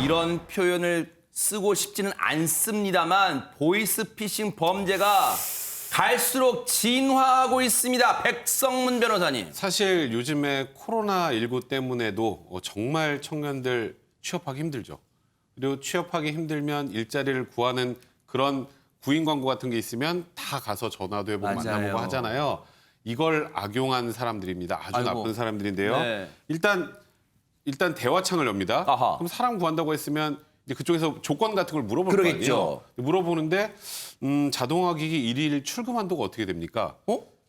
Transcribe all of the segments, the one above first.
이런 표현을 쓰고 싶지는 않습니다만 보이스피싱 범죄가 갈수록 진화하고 있습니다. 백성문 변호사님. 사실 요즘에 코로나19 때문에도 정말 청년들 취업하기 힘들죠. 그리고 취업하기 힘들면 일자리를 구하는 그런 구인 광고 같은 게 있으면 다 가서 전화도 해보고 맞아요. 만나보고 하잖아요. 이걸 악용한 사람들입니다. 아주 아이고. 나쁜 사람들인데요. 네. 일단 대화창을 엽니다. 아하. 그럼 사람 구한다고 했으면 이제 그쪽에서 조건 같은 걸 물어볼 거 그러겠죠. 아니에요. 물어보는데 자동화기기 일일 출금한도가 어떻게 됩니까?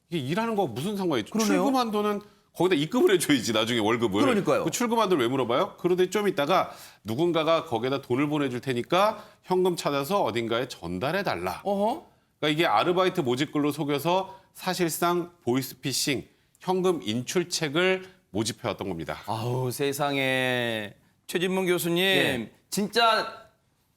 이게 일하는 거 무슨 상관이 있죠? 그러네요. 출금한도는 거기다 입금을 해줘야지 나중에 월급을. 그러니까요. 그 출금한도를 왜 물어봐요? 그러더니 좀 있다가 누군가가 거기에다 돈을 보내줄 테니까 현금 찾아서 어딘가에 전달해달라. 어허. 그러니까 이게 아르바이트 모집글로 속여서 사실상 보이스피싱, 현금 인출책을 모집해왔던 겁니다. 아우 세상에. 최진문 교수님 진짜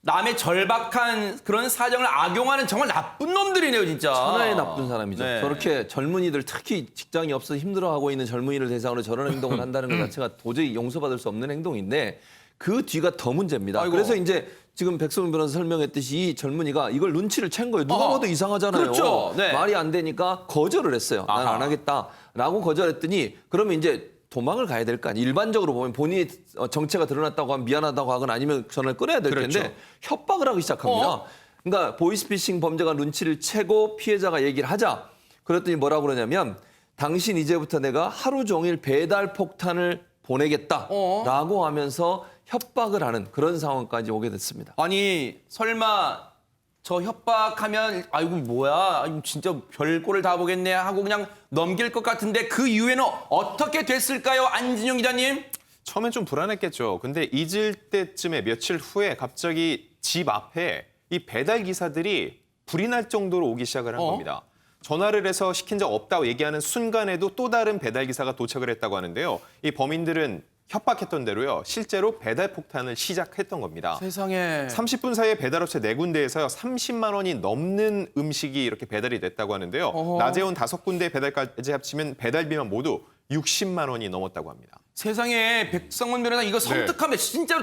남의 절박한 그런 사정을 악용하는 정말 나쁜 놈들이네요 진짜. 천하의 나쁜 사람이죠. 네. 저렇게 젊은이들 특히 직장이 없어서 힘들어하고 있는 젊은이를 대상으로 저런 행동을 한다는 것 자체가 도저히 용서받을 수 없는 행동인데 그 뒤가 더 문제입니다. 아이고. 그래서 이제 지금 백성훈 변호사 설명했듯이 이 젊은이가 이걸 눈치를 챈 거예요. 누가 어허. 봐도 이상하잖아요. 그렇죠. 네. 말이 안 되니까 거절을 했어요. 난 아하. 안 하겠다라고 거절했더니 그러면 이제 도망을 가야 될 거 아니에요. 일반적으로 보면 본인의 정체가 드러났다고 하면 미안하다고 하거나 아니면 전화를 끊어야 될 텐데 그렇죠. 협박을 하기 시작합니다. 그러니까 보이스피싱 범죄가 눈치를 채고 피해자가 얘기를 하자. 그랬더니 뭐라고 그러냐면 당신 이제부터 내가 하루 종일 배달 폭탄을 보내겠다라고 하면서 협박을 하는 그런 상황까지 오게 됐습니다. 아니 설마 저 협박하면 아이고 뭐야 아이고, 진짜 별꼴을 다 보겠네 하고 그냥 넘길 것 같은데 그 이후에는 어떻게 됐을까요? 안진영 기자님. 처음엔 좀 불안했겠죠. 근데 잊을 때쯤에 며칠 후에 갑자기 집 앞에 이 배달 기사들이 불이 날 정도로 오기 시작을 한 겁니다. 전화를 해서 시킨 적 없다고 얘기하는 순간에도 또 다른 배달 기사가 도착을 했다고 하는데요. 이 범인들은 협박했던 대로요. 실제로 배달 폭탄을 시작했던 겁니다. 세상에. 30분 사이에 배달업체 4군데에서요. 30만 원이 넘는 음식이 이렇게 배달이 됐다고 하는데요. 어허. 낮에 온 5군데 배달까지 합치면 배달비만 모두 60만 원이 넘었다고 합니다. 세상에 백성문 변호사 이거 섬뜩하면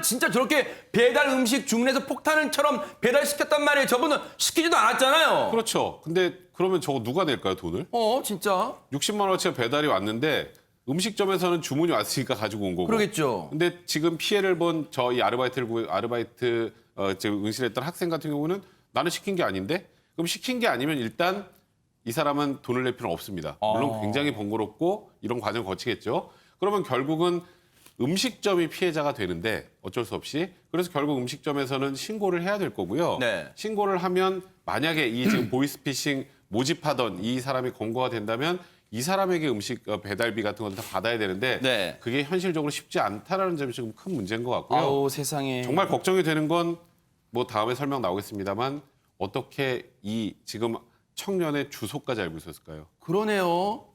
진짜 저렇게 배달 음식 주문해서 폭탄을처럼 배달시켰단 말이에요. 저분은 시키지도 않았잖아요. 그렇죠. 근데 그러면 저거 누가 낼까요, 돈을? 진짜. 60만 원어치 배달이 왔는데 음식점에서는 주문이 왔으니까 가지고 온 거고. 그러겠죠. 근데 지금 피해를 본 저희 아르바이트 지금 응시했던 학생 같은 경우는 나는 시킨 게 아닌데? 그럼 시킨 게 아니면 일단 이 사람은 돈을 낼 필요는 없습니다. 물론 굉장히 번거롭고 이런 과정을 거치겠죠. 그러면 결국은 음식점이 피해자가 되는데 어쩔 수 없이. 그래서 결국 음식점에서는 신고를 해야 될 거고요. 네. 신고를 하면 만약에 이 지금 보이스피싱 모집하던 이 사람이 검거가 된다면 이 사람에게 음식 배달비 같은 건 다 받아야 되는데 네. 그게 현실적으로 쉽지 않다라는 점이 지금 큰 문제인 것 같고요. 아우 세상에. 정말 걱정이 되는 건 뭐 다음에 설명 나오겠습니다만 어떻게 이 지금 청년의 주소까지 알고 있었을까요? 그러네요.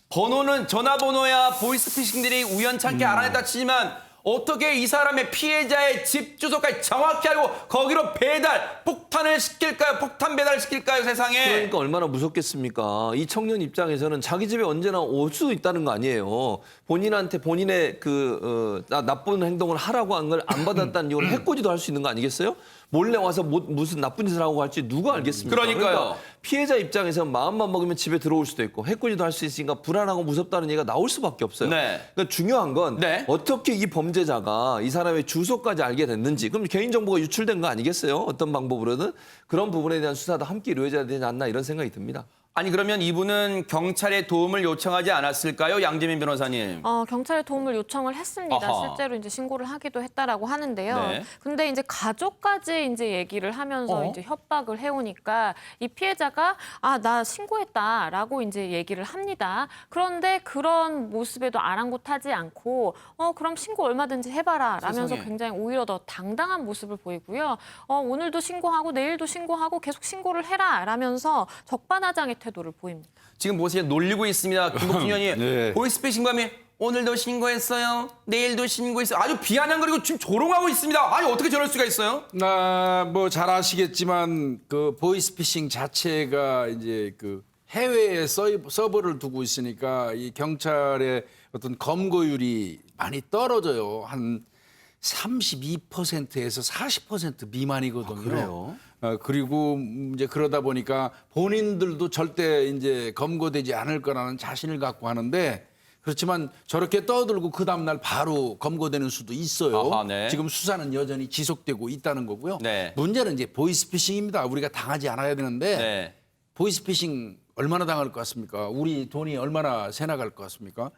번호는 전화번호야 보이스피싱들이 우연찮게 알아냈다 치지만 어떻게 이 사람의 피해자의 집 주소까지 정확히 알고 거기로 배달, 폭탄을 시킬까요? 폭탄 배달을 시킬까요? 세상에. 그러니까 얼마나 무섭겠습니까? 이 청년 입장에서는 자기 집에 언제나 올 수 있다는 거 아니에요. 본인한테 본인의 나쁜 행동을 하라고 한 걸 안 받았다는 이유로 해코지도 할 수 있는 거 아니겠어요? 몰래 와서 무슨 나쁜 짓을 하고 갈지 누가 알겠습니까? 그러니까요. 그러니까 피해자 입장에서 마음만 먹으면 집에 들어올 수도 있고 해코지도 할 수 있으니까 불안하고 무섭다는 얘기가 나올 수밖에 없어요. 네. 그러니까 중요한 건 네. 어떻게 이 범죄자가 이 사람의 주소까지 알게 됐는지 그럼 개인정보가 유출된 거 아니겠어요? 어떤 방법으로든 그런 부분에 대한 수사도 함께 이루어져야 되지 않나 이런 생각이 듭니다. 아니 그러면 이분은 경찰에 도움을 요청하지 않았을까요? 양재민 변호사님. 경찰에 도움을 요청을 했습니다. 아하. 실제로 이제 신고를 하기도 했다라고 하는데요. 네. 근데 이제 가족까지 이제 얘기를 하면서 이제 협박을 해오니까 이 피해자가 나 신고했다라고 이제 얘기를 합니다. 그런데 그런 모습에도 아랑곳하지 않고 그럼 신고 얼마든지 해봐라 라면서 세상에. 굉장히 오히려 더 당당한 모습을 보이고요. 오늘도 신고하고 내일도 신고하고 계속 신고를 해라 라면서 적반하장의 태도를 보입니다. 지금 보세요. 놀리고 있습니다. 김복준 의원이 네. 보이스피싱 범이 오늘도 신고했어요. 내일도 신고했어요. 아주 비아냥거리고 지금 조롱하고 있습니다. 아니 어떻게 저럴 수가 있어요? 뭐 잘 아시겠지만 그 보이스피싱 자체가 이제 그 해외에 서버를 두고 있으니까 이 경찰의 어떤 검거율이 많이 떨어져요. 한 32%에서 40% 미만이거든요. 그래요? 그리고 이제 그러다 보니까 본인들도 절대 이제 검거되지 않을 거라는 자신을 갖고 하는데 그렇지만 저렇게 떠들고 그 다음날 바로 검거되는 수도 있어요. 아하, 네. 지금 수사는 여전히 지속되고 있다는 거고요. 네. 문제는 이제 보이스피싱입니다. 우리가 당하지 않아야 되는데 네. 보이스피싱 얼마나 당할 것 같습니까? 우리 돈이 얼마나 새 나갈 것 같습니까?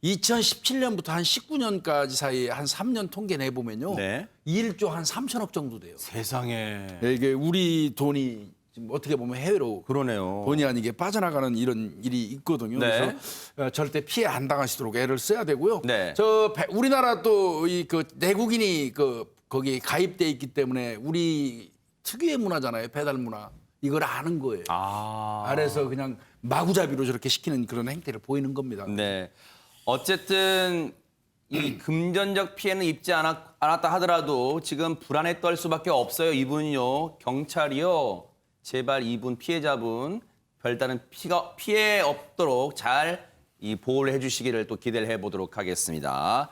2017년부터 한 19년까지 사이에 한 3년 통계 내보면요. 네. 1조 한 3천억 정도 돼요. 세상에. 이게 우리 돈이 지금 어떻게 보면 해외로 그러네요. 본의 아니게 빠져나가는 이런 일이 있거든요. 네. 그래서 절대 피해 안 당하시도록 애를 써야 되고요. 네. 우리나라 또 이 그 내국인이 거기에 가입돼 있기 때문에 우리 특유의 문화잖아요. 배달 문화. 이걸 아는 거예요. 안에서 그냥 마구잡이로 저렇게 시키는 그런 행태를 보이는 겁니다. 네. 어쨌든 이 금전적 피해는 입지 않았다 하더라도 지금 불안에 떨 수밖에 없어요. 이분요. 경찰이요. 제발 이분 피해자분 별다른 피해 없도록 잘 이 보호를 해주시기를 또 기대를 해보도록 하겠습니다.